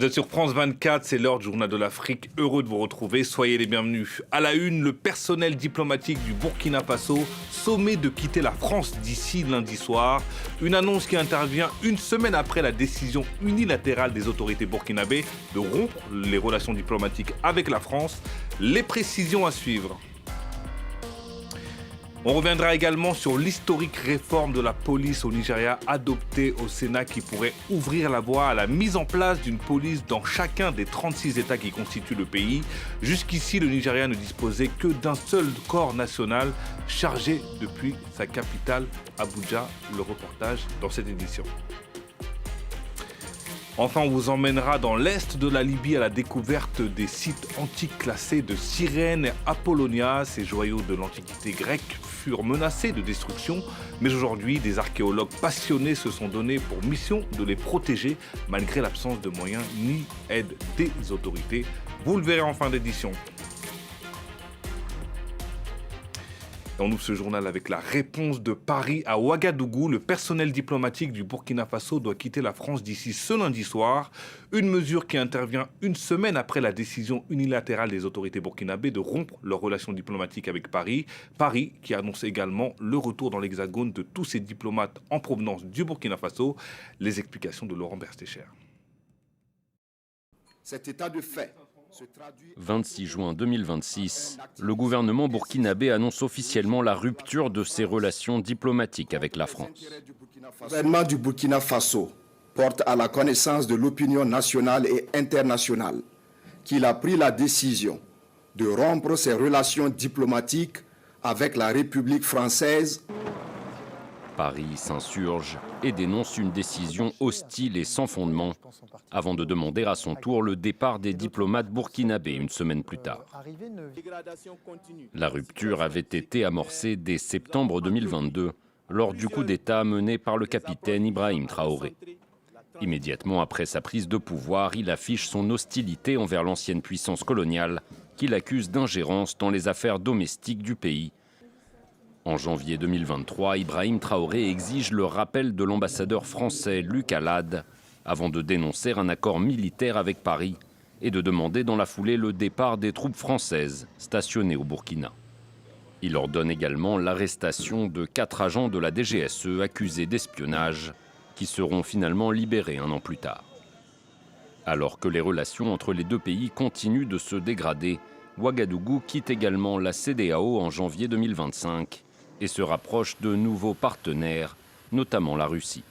Vous êtes sur France 24, c'est l'heure du Journal de l'Afrique. Heureux de vous retrouver, soyez les bienvenus. À la une, le personnel diplomatique du Burkina Faso sommé de quitter la France d'ici lundi soir. Une annonce qui intervient une semaine après la décision unilatérale des autorités burkinabées de rompre les relations diplomatiques avec la France. Les précisions à suivre. On reviendra également sur l'historique réforme de la police au Nigeria adoptée au Sénat qui pourrait ouvrir la voie à la mise en place d'une police dans chacun des 36 États qui constituent le pays. Jusqu'ici, le Nigeria ne disposait que d'un seul corps national chargé depuis sa capitale, Abuja. Le reportage dans cette édition. Enfin, on vous emmènera dans l'est de la Libye à la découverte des sites antiques classés de Cyrène et Apollonia. Ces joyaux de l'Antiquité grecque furent menacés de destruction, mais aujourd'hui, des archéologues passionnés se sont donnés pour mission de les protéger malgré l'absence de moyens ni aide des autorités. Vous le verrez en fin d'édition. On ouvre ce journal avec la réponse de Paris à Ouagadougou. Le personnel diplomatique du Burkina Faso doit quitter la France d'ici ce lundi soir. Une mesure qui intervient une semaine après la décision unilatérale des autorités burkinabées de rompre leurs relations diplomatiques avec Paris. Paris qui annonce également le retour dans l'Hexagone de tous ces diplomates en provenance du Burkina Faso. Les explications de Laurent Bertécher. Cet état de fait 26 juin 2026, le gouvernement burkinabé annonce officiellement la rupture de ses relations diplomatiques avec la France. Le gouvernement du Burkina Faso porte à la connaissance de l'opinion nationale et internationale qu'il a pris la décision de rompre ses relations diplomatiques avec la République française. Paris s'insurge et dénonce une décision hostile et sans fondement, avant de demander à son tour le départ des diplomates burkinabés une semaine plus tard. La rupture avait été amorcée dès septembre 2022, lors du coup d'État mené par le capitaine Ibrahim Traoré. Immédiatement après sa prise de pouvoir, il affiche son hostilité envers l'ancienne puissance coloniale, qu'il accuse d'ingérence dans les affaires domestiques du pays. En janvier 2023, Ibrahim Traoré exige le rappel de l'ambassadeur français Luc Alade avant de dénoncer un accord militaire avec Paris et de demander dans la foulée le départ des troupes françaises stationnées au Burkina. Il ordonne également l'arrestation de 4 agents de la DGSE accusés d'espionnage qui seront finalement libérés un an plus tard. Alors que les relations entre les deux pays continuent de se dégrader, Ouagadougou quitte également la CEDEAO en janvier 2025 et se rapproche de nouveaux partenaires, notamment la Russie.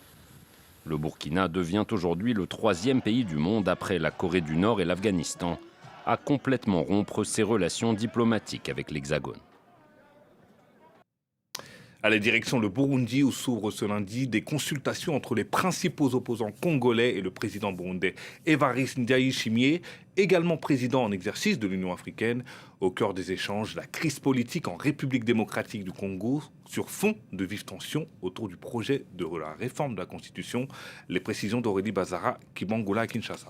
Le Burkina devient aujourd'hui le 3e pays du monde, après la Corée du Nord et l'Afghanistan, à complètement rompre ses relations diplomatiques avec l'Hexagone. Allez, direction le Burundi où s'ouvrent ce lundi des consultations entre les principaux opposants congolais et le président burundais Evariste Ndayishimiye, également président en exercice de l'Union africaine. Au cœur des échanges, la crise politique en République démocratique du Congo sur fond de vives tensions autour du projet de la réforme de la Constitution. Les précisions d'Aurélie Bazara, Kibangola à Kinshasa.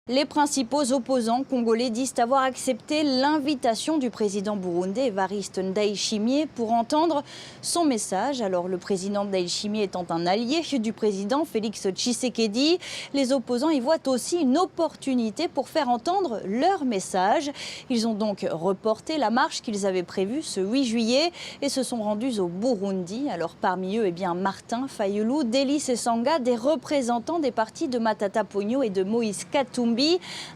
Les principaux opposants congolais disent avoir accepté l'invitation du président burundais Evariste Ndayishimiye pour entendre son message. Alors le président Ndayishimiye étant un allié du président Félix Tshisekedi, les opposants y voient aussi une opportunité pour faire entendre leur message. Ils ont donc reporté la marche qu'ils avaient prévue ce 8 juillet et se sont rendus au Burundi. Alors parmi eux, Martin Fayulu, Delis Esanga, des représentants des partis de Matata Ponyo et de Moïse Katumbi,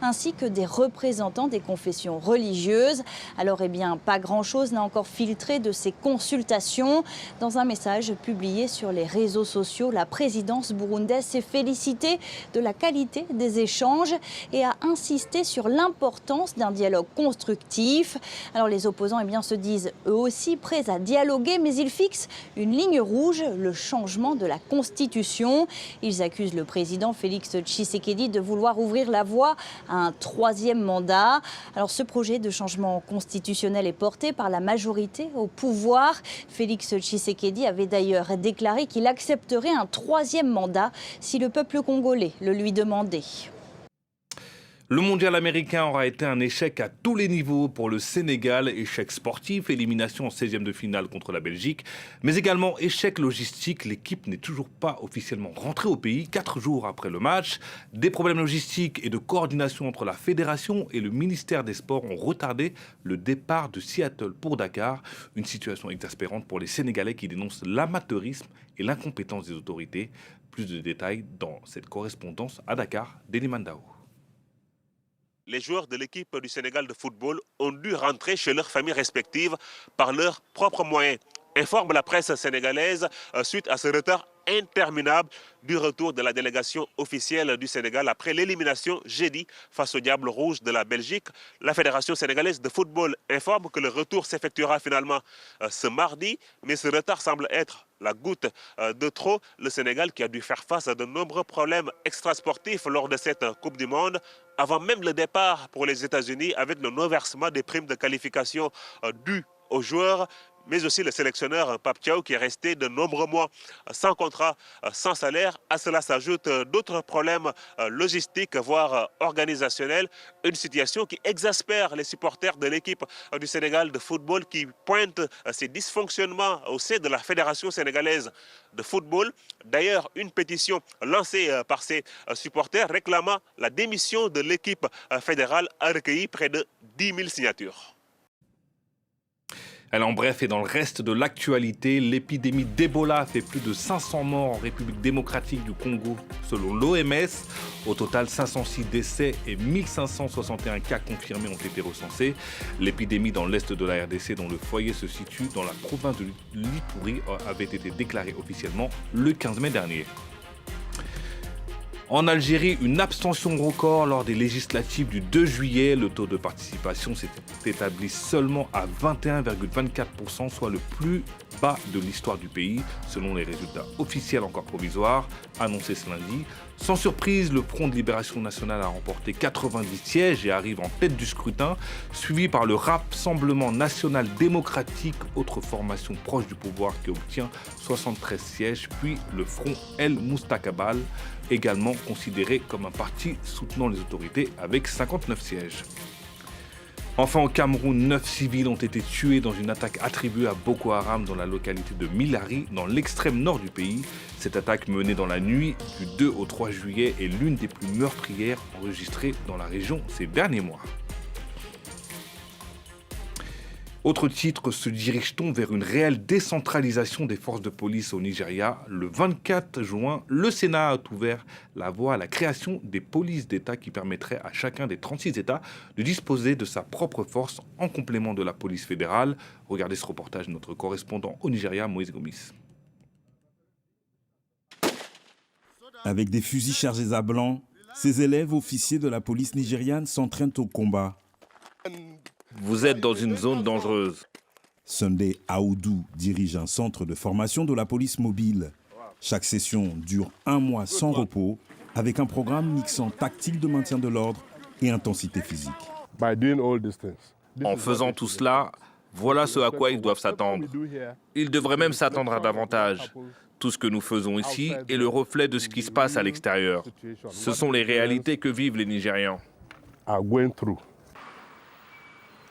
ainsi que des représentants des confessions religieuses. Alors, pas grand-chose n'a encore filtré de ces consultations. Dans un message publié sur les réseaux sociaux, la présidence burundaise s'est félicitée de la qualité des échanges et a insisté sur l'importance d'un dialogue constructif. Alors, les opposants se disent eux aussi prêts à dialoguer, mais ils fixent une ligne rouge, le changement de la Constitution. Ils accusent le président Félix Tshisekedi de vouloir ouvrir la voie à un 3e mandat. Alors ce projet de changement constitutionnel est porté par la majorité au pouvoir. Félix Tshisekedi avait d'ailleurs déclaré qu'il accepterait un 3e mandat si le peuple congolais le lui demandait. Le mondial américain aura été un échec à tous les niveaux pour le Sénégal. Échec sportif, élimination en 16e de finale contre la Belgique, mais également échec logistique. L'équipe n'est toujours pas officiellement rentrée au pays 4 jours après le match. Des problèmes logistiques et de coordination entre la fédération et le ministère des Sports ont retardé le départ de Seattle pour Dakar. Une situation exaspérante pour les Sénégalais qui dénoncent l'amateurisme et l'incompétence des autorités. Plus de détails dans cette correspondance à Dakar d'Eliman Dao. Les joueurs de l'équipe du Sénégal de football ont dû rentrer chez leurs familles respectives par leurs propres moyens, informe la presse sénégalaise suite à ce retard interminable du retour de la délégation officielle du Sénégal après l'élimination jeudi face au Diable Rouge de la Belgique. La Fédération sénégalaise de football informe que le retour s'effectuera finalement ce mardi, mais ce retard semble être la goutte de trop. Le Sénégal qui a dû faire face à de nombreux problèmes extrasportifs lors de cette Coupe du Monde, avant même le départ pour les États-Unis avec le non-versement des primes de qualification dues aux joueurs, mais aussi le sélectionneur Pape Thiaw qui est resté de nombreux mois sans contrat, sans salaire. À cela s'ajoutent d'autres problèmes logistiques, voire organisationnels. Une situation qui exaspère les supporters de l'équipe du Sénégal de football qui pointent ces dysfonctionnements au sein de la Fédération sénégalaise de football. D'ailleurs, une pétition lancée par ces supporters réclamant la démission de l'équipe fédérale a recueilli près de 10 000 signatures. En bref, et dans le reste de l'actualité, l'épidémie d'Ebola a fait plus de 500 morts en République démocratique du Congo, selon l'OMS. Au total, 506 décès et 1561 cas confirmés ont été recensés. L'épidémie dans l'est de la RDC, dont le foyer se situe dans la province de l'Ituri, avait été déclarée officiellement le 15 mai dernier. En Algérie, une abstention record lors des législatives du 2 juillet. Le taux de participation s'est établi seulement à 21,24%, soit le plus bas de l'histoire du pays, selon les résultats officiels encore provisoires, annoncés ce lundi. Sans surprise, le Front de Libération Nationale a remporté 90 sièges et arrive en tête du scrutin, suivi par le Rassemblement National Démocratique, autre formation proche du pouvoir qui obtient 73 sièges, puis le Front El Moustakabal, également considéré comme un parti soutenant les autorités avec 59 sièges. Enfin, au Cameroun, 9 civils ont été tués dans une attaque attribuée à Boko Haram dans la localité de Milari, dans l'extrême nord du pays. Cette attaque menée dans la nuit du 2 au 3 juillet est l'une des plus meurtrières enregistrées dans la région ces derniers mois. Autre titre, se dirige-t-on vers une réelle décentralisation des forces de police au Nigeria? Le 24 juin, le Sénat a ouvert la voie à la création des polices d'État qui permettraient à chacun des 36 États de disposer de sa propre force en complément de la police fédérale. Regardez ce reportage de notre correspondant au Nigeria, Moïse Gomis. Avec des fusils chargés à blanc, ces élèves officiers de la police nigériane s'entraînent au combat. Vous êtes dans une zone dangereuse. Sunday Aoudou dirige un centre de formation de la police mobile. Chaque session dure 1 mois sans repos, avec un programme mixant tactique de maintien de l'ordre et intensité physique. En faisant tout cela, voilà ce à quoi ils doivent s'attendre. Ils devraient même s'attendre à davantage. Tout ce que nous faisons ici est le reflet de ce qui se passe à l'extérieur. Ce sont les réalités que vivent les Nigérians.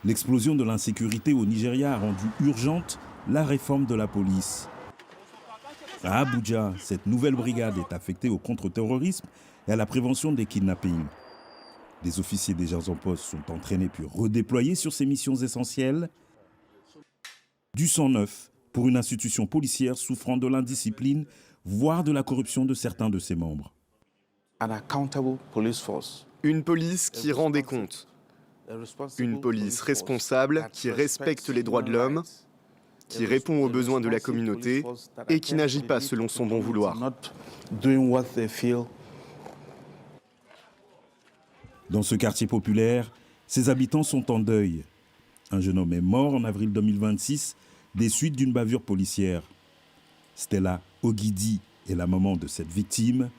L'explosion de l'insécurité au Nigeria a rendu urgente la réforme de la police. À Abuja, cette nouvelle brigade est affectée au contre-terrorisme et à la prévention des kidnappings. Des officiers déjà en poste sont entraînés puis redéployés sur ces missions essentielles. Du sang neuf pour une institution policière souffrant de l'indiscipline, voire de la corruption de certains de ses membres. Une police qui rend des comptes. Une police responsable qui respecte les droits de l'homme, qui répond aux besoins de la communauté et qui n'agit pas selon son bon vouloir. Dans ce quartier populaire, ses habitants sont en deuil. Un jeune homme est mort en avril 2026 des suites d'une bavure policière. Stella Ogidi est la maman de cette victime.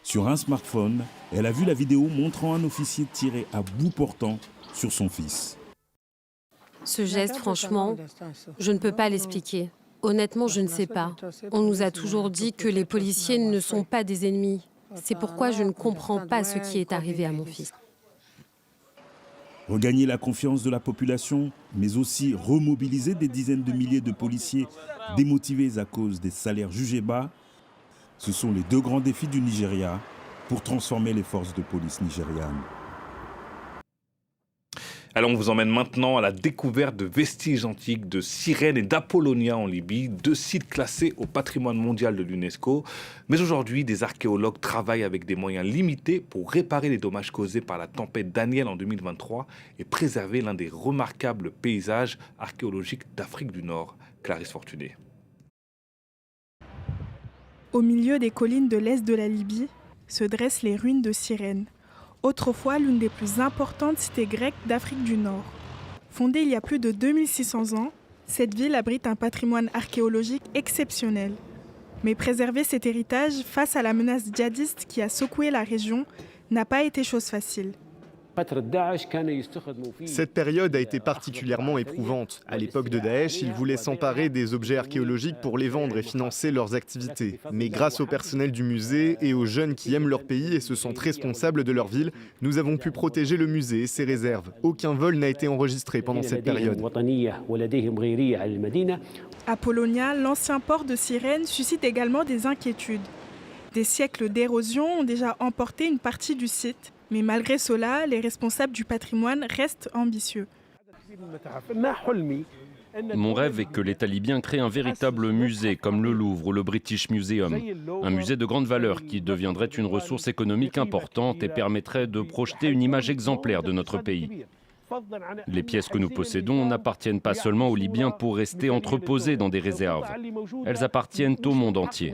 Sur un smartphone, elle a vu la vidéo montrant un officier tirer à bout portant sur son fils. Ce geste, franchement, je ne peux pas l'expliquer. Honnêtement, je ne sais pas. On nous a toujours dit que les policiers ne sont pas des ennemis. C'est pourquoi je ne comprends pas ce qui est arrivé à mon fils. Regagner la confiance de la population, mais aussi remobiliser des dizaines de milliers de policiers démotivés à cause des salaires jugés bas, ce sont les deux grands défis du Nigeria pour transformer les forces de police nigérianes. Alors on vous emmène maintenant à la découverte de vestiges antiques de Cyrène et d'Apollonia en Libye, deux sites classés au patrimoine mondial de l'UNESCO. Mais aujourd'hui, des archéologues travaillent avec des moyens limités pour réparer les dommages causés par la tempête Daniel en 2023 et préserver l'un des remarquables paysages archéologiques d'Afrique du Nord. Clarisse Fortuné. Au milieu des collines de l'est de la Libye se dressent les ruines de Cyrène, autrefois l'une des plus importantes cités grecques d'Afrique du Nord. Fondée il y a plus de 2600 ans, cette ville abrite un patrimoine archéologique exceptionnel. Mais préserver cet héritage face à la menace djihadiste qui a secoué la région n'a pas été chose facile. Cette période a été particulièrement éprouvante. À l'époque de Daesh, ils voulaient s'emparer des objets archéologiques pour les vendre et financer leurs activités. Mais grâce au personnel du musée et aux jeunes qui aiment leur pays et se sentent responsables de leur ville, nous avons pu protéger le musée et ses réserves. Aucun vol n'a été enregistré pendant cette période. Apollonia, l'ancien port de Cyrène, suscite également des inquiétudes. Des siècles d'érosion ont déjà emporté une partie du site. Mais malgré cela, les responsables du patrimoine restent ambitieux. Mon rêve est que l'État libyen crée un véritable musée comme le Louvre ou le British Museum. Un musée de grande valeur qui deviendrait une ressource économique importante et permettrait de projeter une image exemplaire de notre pays. Les pièces que nous possédons n'appartiennent pas seulement aux Libyens pour rester entreposées dans des réserves. Elles appartiennent au monde entier.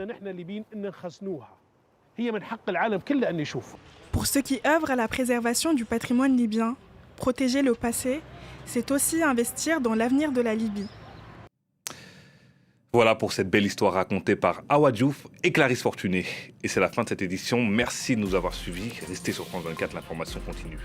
Pour ceux qui œuvrent à la préservation du patrimoine libyen, protéger le passé, c'est aussi investir dans l'avenir de la Libye. Voilà pour cette belle histoire racontée par Awa Diouf et Clarisse Fortuné. Et c'est la fin de cette édition. Merci de nous avoir suivis. Restez sur France 24, l'information continue.